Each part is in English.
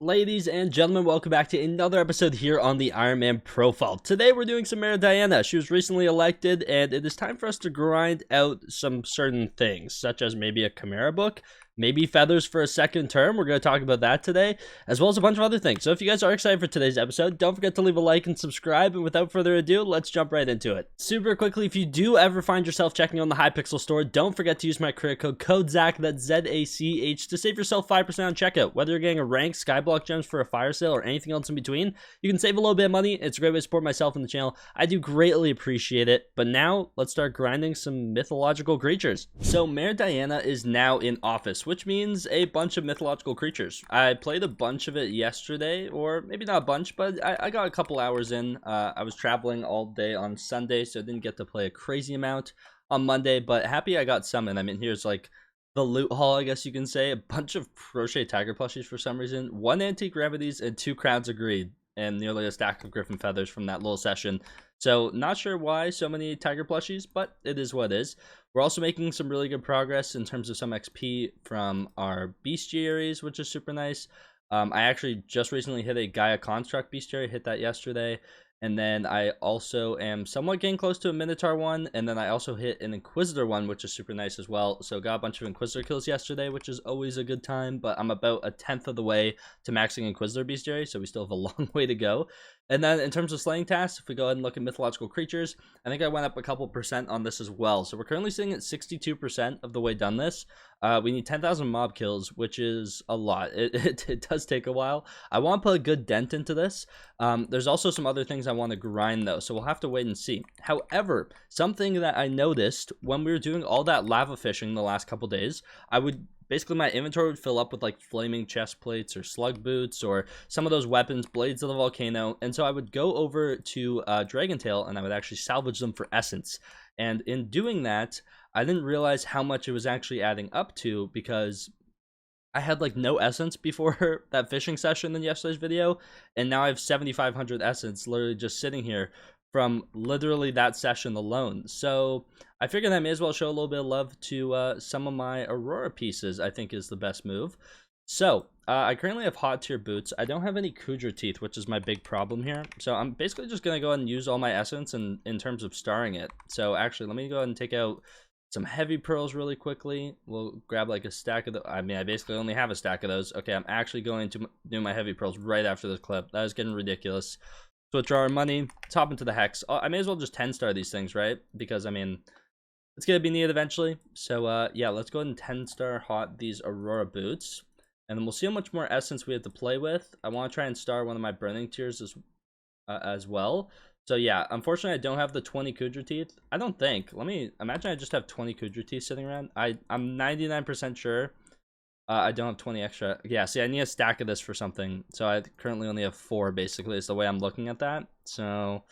Ladies and gentlemen, welcome back to another episode here on the Iron Man profile. Today we're doing some Diana. She was recently elected, and it is time for us to grind out some certain things, such as maybe a Chimera book, maybe feathers for a second term. We're going to talk about that today, as well as a bunch of other things. So if you guys are excited for today's episode, don't forget to leave a like and subscribe, and without further ado, let's jump right into it. Super quickly, if you do ever find yourself checking on the Hypixel store, don't forget to use my code Zach, that's Z-A-C-H, to save yourself 5% on checkout. Whether you're getting a rank, Skyblock gems for a fire sale, or anything else in between, you can save a little bit of money. It's a great way to support myself and the channel. I do greatly appreciate it. But now, let's start grinding some mythological creatures. So, Mayor Diana is now in office, which means a bunch of mythological creatures. I played a bunch of it yesterday, or maybe not a bunch, but I got a couple hours in. I was traveling all day on Sunday, so I didn't get to play a crazy amount on Monday, but happy I got some. And I mean, here's like the loot haul, I guess you can say. A bunch of crochet tiger plushies for some reason, 1 antique remedies, and 2 crowns of greed, and nearly a stack of griffin feathers from that little session. So not sure why so many tiger plushies, but it is what it is. We're also making some really good progress in terms of some XP from our bestiaries, which is super nice. I actually just recently hit a Gaia Construct bestiary, hit that yesterday. And then I also am somewhat getting close to a Minotaur one. And then I also hit an Inquisitor one, which is super nice as well. So got a bunch of Inquisitor kills yesterday, which is always a good time. But I'm about 1/10 of the way to maxing Inquisitor bestiary, so we still have a long way to go. And then in terms of slaying tasks, if we go ahead and look at mythological creatures, I think I went up a couple percent on this as well. So we're currently sitting at 62% of the way done this. We need 10,000 mob kills, which is a lot. It does take a while. I want to put a good dent into this. There's also some other things I want to grind though, so we'll have to wait and see. However, something that I noticed when we were doing all that lava fishing the last couple days, basically my inventory would fill up with like flaming chest plates or slug boots or some of those weapons, blades of the volcano. And so I would go over to Dragon Tail and I would actually salvage them for essence. And in doing that, I didn't realize how much it was actually adding up to, because I had like no essence before that fishing session in yesterday's video, and now I have 7,500 essence literally just sitting here from literally that session alone. So I figured I may as well show a little bit of love to some of my Aurora pieces. I think is the best move. So I currently have hot tier boots. I don't have any Kudra teeth, which is my big problem here. So I'm basically just gonna go ahead and use all my essence in terms of starring it. So actually, let me go ahead and take out some heavy pearls really quickly. We'll grab like a stack of I basically only have a stack of those. Okay, I'm actually going to do my heavy pearls right after this clip. That is getting ridiculous. So withdraw our money, let's hop into the hex. I may as well just 10-star these things, right? Because I mean, it's gonna be needed eventually. So yeah, let's go ahead and 10-star hot these Aurora boots, and then we'll see how much more essence we have to play with. I want to try and star one of my burning tiers as well. So yeah, unfortunately I don't have the 20 Kudra teeth. I don't think. Let me imagine I just have 20 Kudra teeth sitting around. I'm 99% sure I don't have 20 extra. Yeah, see, I need a stack of this for something. So I currently only have 4, basically, is the way I'm looking at that. So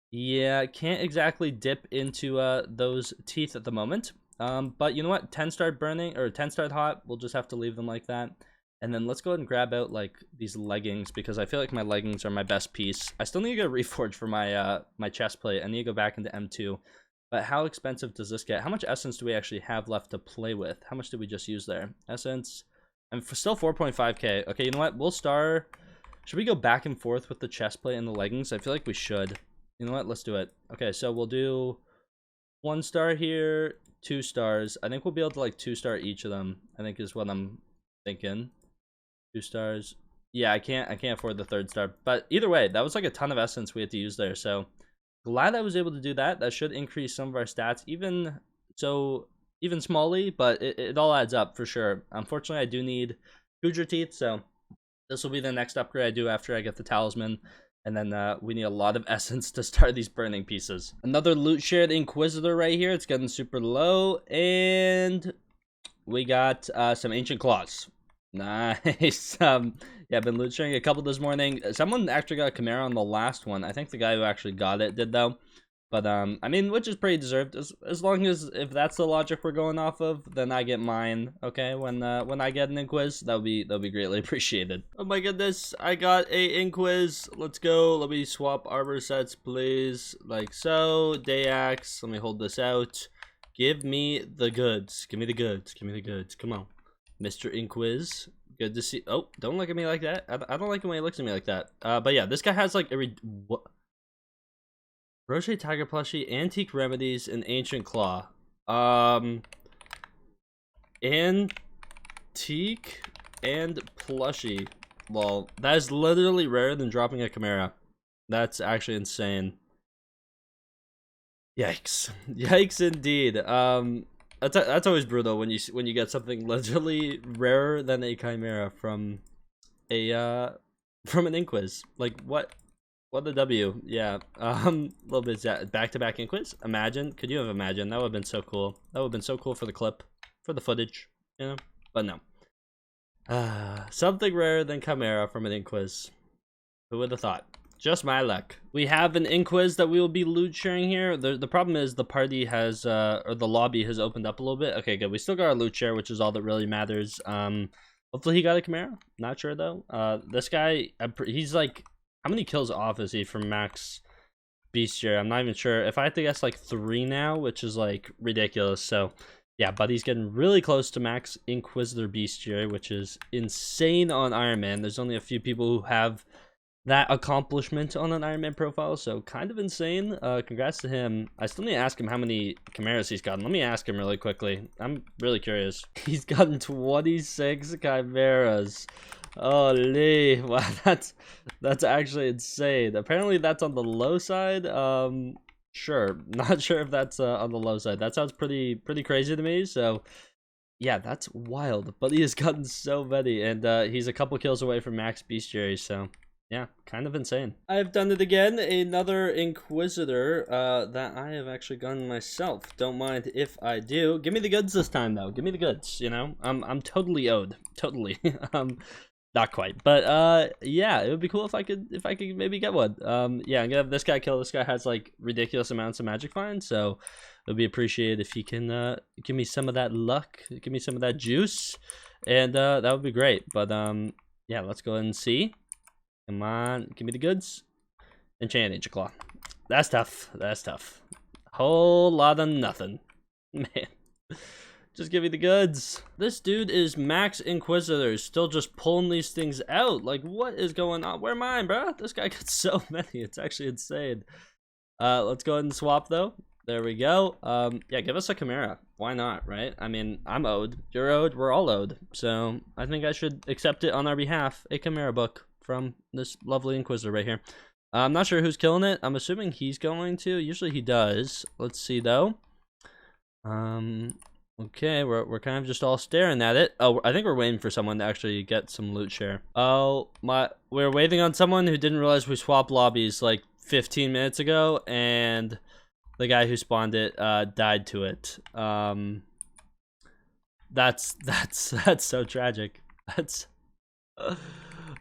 yeah, I can't exactly dip into those teeth at the moment. But you know what? 10-star burning, or 10-star hot, we'll just have to leave them like that. And then let's go ahead and grab out like these leggings, because I feel like my leggings are my best piece. I still need to get a reforge for my my chest plate. I need to go back into M2. But how expensive does this get? How much essence do we actually have left to play with? How much did we just use there? Essence. I'm still 4.5k. Okay, you know what? We'll star. Should we go back and forth with the chest plate and the leggings? I feel like we should. You know what? Let's do it. Okay, so we'll do 1 star here, 2 stars. I think we'll be able to like 2-star each of them, I think is what I'm thinking. 2 stars. Yeah, I can't afford the 3rd star. But either way, that was like a ton of essence we had to use there. So glad I was able to do that. That should increase some of our stats, even smallly, but it all adds up for sure. Unfortunately, I do need Kudra teeth, so this will be the next upgrade I do after I get the talisman. And then we need a lot of essence to start these burning pieces. Another loot shared Inquisitor right here. It's getting super low. And we got some ancient claws. Nice. Yeah, I've been loot sharing a couple this morning. Someone actually got a Chimera on the last one. I think the guy who actually got it did though. But I mean, which is pretty deserved. As long as, if that's the logic we're going off of, then I get mine. Okay, when I get an Inquis, that'll be greatly appreciated. Oh my goodness, I got a Inquis. Let's go. Let me swap armor sets, please. Like so. Dayax. Let me hold this out. Give me the goods. Give me the goods. Give me the goods. Come on, Mr. Inquis. Good to see. Oh, don't look at me like that. I don't like it when he looks at me like that. But yeah, this guy has like what? Crochet Tiger Plushie, Antique Remedies, and Ancient Claw. Antique and Plushie. Well, that is literally rarer than dropping a Chimera. That's actually insane. Yikes. Yikes indeed. That's always brutal when you get something literally rarer than a Chimera from an Inquiz. Like what a W. Yeah. A little bit back-to-back Inquiz. Imagine. Could you have imagined? That would have been so cool. That would have been so cool for the clip, for the footage, you know? But no. Something rarer than Chimera from an Inquiz. Who would have thought? Just my luck. We have an Inquiz that we will be loot sharing here. The problem is the party has, or the lobby has opened up a little bit. Okay, good. We still got our loot share, which is all that really matters. Hopefully he got a Chimera. Not sure though. This guy, he's like, how many kills off is he from max bestiary? I'm not even sure. If I had to guess, like 3 now, which is like ridiculous. So yeah, buddy's getting really close to max Inquisitor bestiary, which is insane on Ironman. There's only a few people who have that accomplishment on an Ironman profile, so kind of insane. Congrats to him. I still need to ask him how many Chimeras he's gotten. Let me ask him really quickly. I'm really curious. He's gotten 26 Chimeras. Holy, wow, that's actually insane. Apparently that's on the low side. Sure, not sure if that's on the low side. That sounds pretty crazy to me. So yeah, that's wild. But he has gotten so many, and he's a couple kills away from max bestiary. So yeah, kind of insane. I've done it again. Another Inquisitor that I have actually gone myself. Don't mind if I do. Give me the goods this time, though. Give me the goods. You know, I'm totally owed. Totally. Not quite, but yeah, it would be cool if I could maybe get one. Yeah, I'm gonna have this guy kill. This guy has like ridiculous amounts of magic find, so it would be appreciated if he can give me some of that luck, give me some of that juice, and that would be great. But yeah, let's go ahead and see. Come on, give me the goods. Enchant Ancient Claw. That's tough. That's tough. Whole lot of nothing, man. Just give me the goods. This dude is max Inquisitor, still just pulling these things out. Like, what is going on? Where are mine, bro? This guy got so many. It's actually insane. Let's go ahead and swap, though. There we go. Yeah, give us a Chimera. Why not, right? I mean, I'm owed. You're owed. We're all owed. So I think I should accept it on our behalf. A Chimera book from this lovely Inquisitor right here. I'm not sure who's killing it. I'm assuming he's going to. Usually he does. Let's see, though. Okay, we're kind of just all staring at it. Oh, I think we're waiting for someone to actually get some loot share. Oh, we're waiting on someone who didn't realize we swapped lobbies like 15 minutes ago, and the guy who spawned it died to it. That's so tragic. That's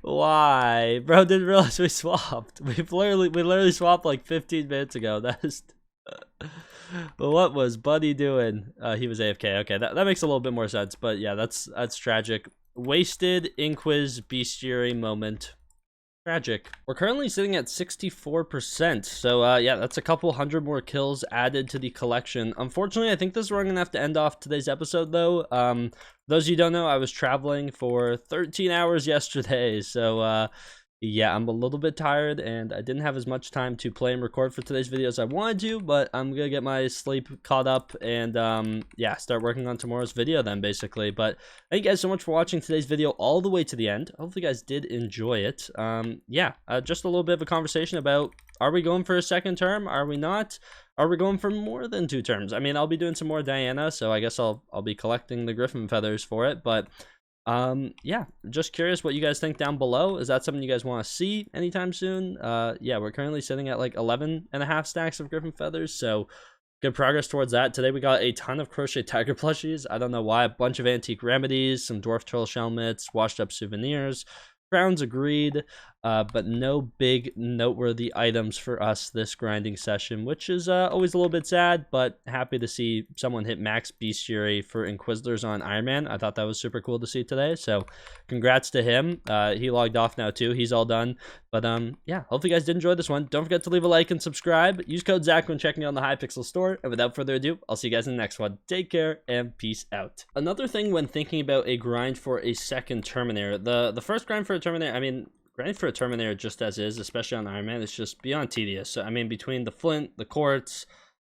why, bro, didn't realize we swapped. We literally swapped like 15 minutes ago. That is. But what was Buddy doing? He was AFK. Okay, that makes a little bit more sense. But yeah, that's tragic. Wasted Inquiz bestiary moment. Tragic. We're currently sitting at 64%. So yeah, that's a couple hundred more kills added to the collection. Unfortunately, I think this is where I'm gonna have to end off today's episode, though. Those of you who don't know, I was traveling for 13 hours yesterday. So yeah, I'm a little bit tired, and I didn't have as much time to play and record for today's video as I wanted to, but I'm gonna get my sleep caught up and yeah, start working on tomorrow's video then, basically. But thank you guys so much for watching today's video all the way to the end. Hopefully you guys did enjoy it. Yeah, just a little bit of a conversation about, are we going for a second term? Are we not? Are we going for more than 2 terms? I mean, I'll be doing some more Diana, so I guess I'll be collecting the Griffin feathers for it, but yeah, just curious what you guys think down below. Is that something you guys want to see anytime soon? Yeah, we're currently sitting at like 11.5 stacks of Griffin feathers, so good progress towards that. Today we got a ton of Crochet Tiger plushies. I don't know why. A bunch of Antique Remedies, some Dwarf Turtle Shell mitts, washed up souvenirs, Crowns Agreed, but no big noteworthy items for us this grinding session, which is always a little bit sad, but happy to see someone hit max bestiary for Inquisitors on Iron Man. I thought that was super cool to see today, so congrats to him. He logged off now too. He's all done. But yeah, hopefully you guys did enjoy this one. Don't forget to leave a like and subscribe. Use code Zach when checking out the Hypixel store. And without further ado, I'll see you guys in the next one. Take care and peace out. Another thing when thinking about a grind for a second Terminator, the first grind for a Terminator, I mean, grinding for a Terminator just as is, especially on Iron Man, it's just beyond tedious. So I mean, between the flint, the quartz,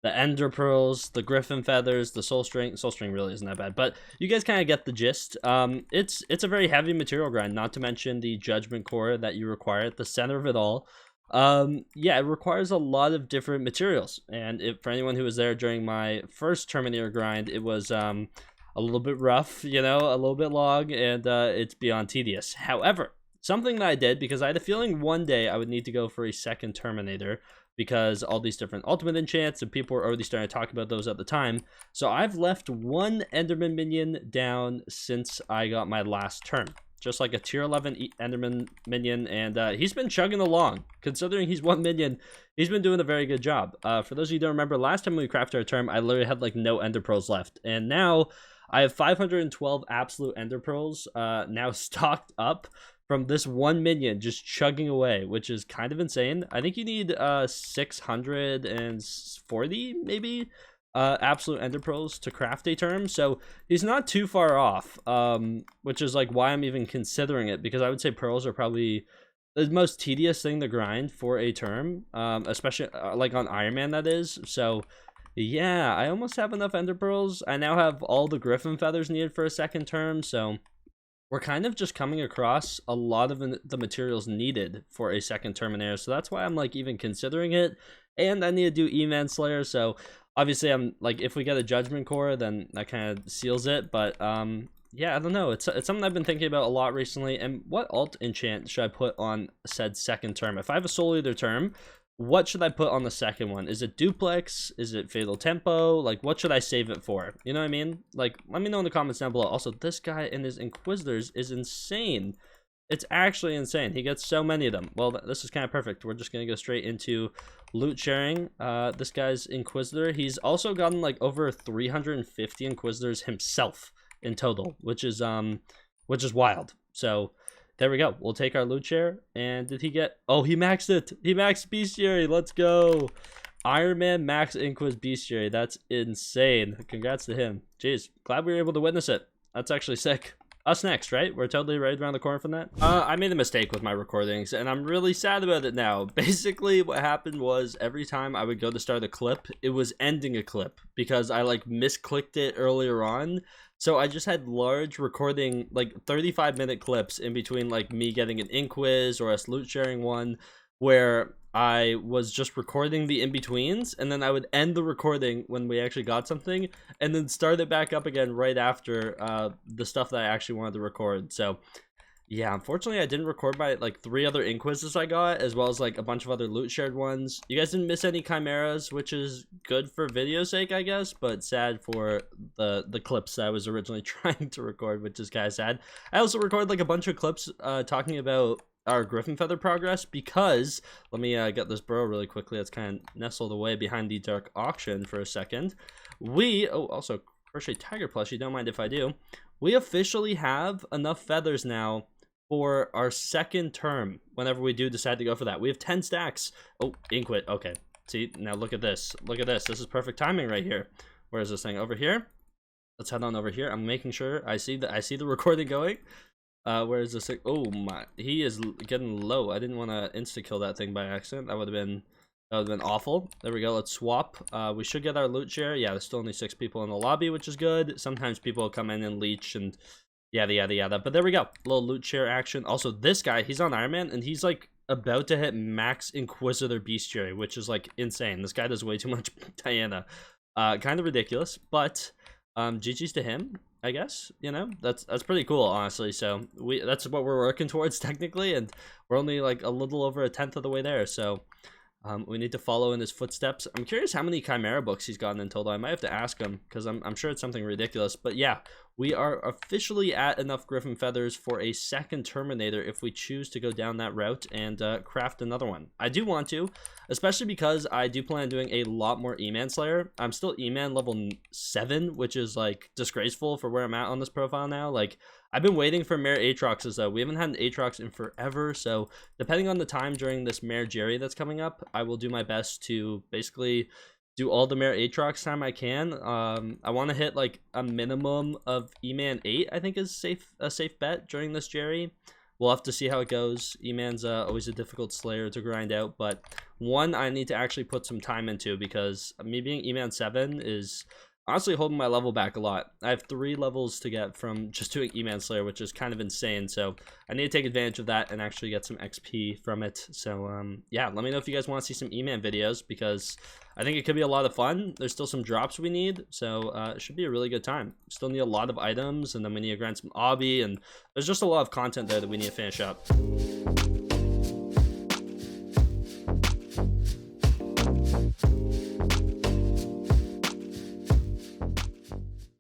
the ender pearls, the griffin feathers, the soul string really isn't that bad, but you guys kind of get the gist. It's a very heavy material grind, not to mention the judgment core that you require at the center of it all. Yeah, it requires a lot of different materials, and for anyone who was there during my first Terminator grind, it was a little bit rough, you know, a little bit long, and it's beyond tedious. However, something that I did, because I had a feeling one day I would need to go for a second Terminator, because all these different ultimate enchants and people were already starting to talk about those at the time. So I've left one Enderman minion down since I got my last turn. Just like a tier 11 Enderman minion, and he's been chugging along. Considering he's 1 minion, he's been doing a very good job. For those of you who don't remember, last time we crafted our term, I literally had like no Ender Pearls left. And now I have 512 absolute Ender Pearls now stocked up from this 1 minion just chugging away, which is kind of insane. I think you need 640 maybe absolute ender pearls to craft a term, so he's not too far off, which is like why I'm even considering it, because I would say pearls are probably the most tedious thing to grind for a term, especially like on Iron Man, that is. So yeah, I almost have enough ender pearls. I now have all the griffin feathers needed for a second term, so we're kind of just coming across a lot of the materials needed for a second Terminator, so that's why I'm like even considering it. And I need to do E-Man Slayer, so obviously I'm like, if we get a Judgment Core, then that kind of seals it. But yeah, I don't know. It's something I've been thinking about a lot recently. And what alt enchant should I put on said second term? If I have a Soul Eater term, what should I put on the second one? Is it Duplex? Is it Fatal Tempo? Like, what should I save it for? You know what I mean? Like, let me know in the comments down below. Also, this guy and his Inquisitors is insane. It's actually insane. He gets so many of them. Well, this is kind of perfect. We're just going to go straight into loot sharing. This guy's Inquisitor, he's also gotten like over 350 Inquisitors himself in total, which is wild. So there we go. We'll take our loot share. And did he get... Oh, he maxed it. He maxed Bestiary. Let's go. Iron Man max Inquis Bestiary. That's insane. Congrats to him. Jeez. Glad we were able to witness it. That's actually sick. Us next, right? We're totally right around the corner from that. I made a mistake with my recordings, and I'm really sad about it now. Basically, what happened was every time I would go to start a clip, it was ending a clip because I like misclicked it earlier on. So I just had large recording, like 35-minute clips in between like me getting an Inquiz or us loot sharing one, where I was just recording the in-betweens, and then I would end the recording when we actually got something, and then start it back up again right after the stuff that I actually wanted to record. So yeah, unfortunately I didn't record my like 3 other Inquizzes I got, as well as like a bunch of other loot shared ones. You guys didn't miss any chimeras, which is good for video sake, I guess, but sad for the clips I was originally trying to record, which is kind of sad. I also recorded like a bunch of clips talking about our Griffin Feather progress, because let me get this burrow really quickly. It's kind of nestled away behind the Dark Auction for a second. Also Crochet Tiger plushie, don't mind if I do. We officially have enough feathers now for our second term whenever we do decide to go for that. We have 10 stacks. Oh, Inquit. Okay, see, now look at this. Look at this. This is perfect timing right here. Where is this thing? Over here. Let's head on over here. I'm making sure I see the recording going. Where is this thing? Oh my, he is getting low. I didn't want to insta kill that thing by accident. That would have been awful. There we go. Let's swap. We should get our loot share. Yeah, there's still only 6 people in the lobby, which is good. Sometimes people come in and leech and yada. But there we go. A little loot share action. Also, this guy, he's on Iron Man, and he's like about to hit max Inquisitor Bestiary, which is like insane. This guy does way too much Diana. Kind of ridiculous, but GG's to him, I guess. You know, that's pretty cool, honestly. So that's what we're working towards technically, and we're only like a little over 1/10 of the way there. So we need to follow in his footsteps. I'm curious how many Chimera books he's gotten in total. I might have to ask him, because I'm sure it's something ridiculous. But yeah, we are officially at enough Griffin Feathers for a second Terminator if we choose to go down that route and craft another one. I do want to, especially because I do plan on doing a lot more E-Man Slayer. I'm still E-Man level 7, which is like disgraceful for where I'm at on this profile now. Like, I've been waiting for Mare Aatroxes though. We haven't had an Aatrox in forever, so depending on the time during this Mare Jerry that's coming up, I will do my best to basically do all the Mare Aatrox time I can. I want to hit like a minimum of E-Man 8, I think is a safe bet during this Jerry. We'll have to see how it goes. E-Man's always a difficult Slayer to grind out, but one I need to actually put some time into because me being E-Man 7 is honestly holding my level back a lot. I have 3 levels to get from just doing E-Man Slayer, which is kind of insane. So I need to take advantage of that and actually get some XP from it. So yeah, let me know if you guys want to see some E-Man videos because I think it could be a lot of fun. There's still some drops we need, so it should be a really good time. Still need a lot of items, and then we need to grind some obby, and there's just a lot of content there that we need to finish up.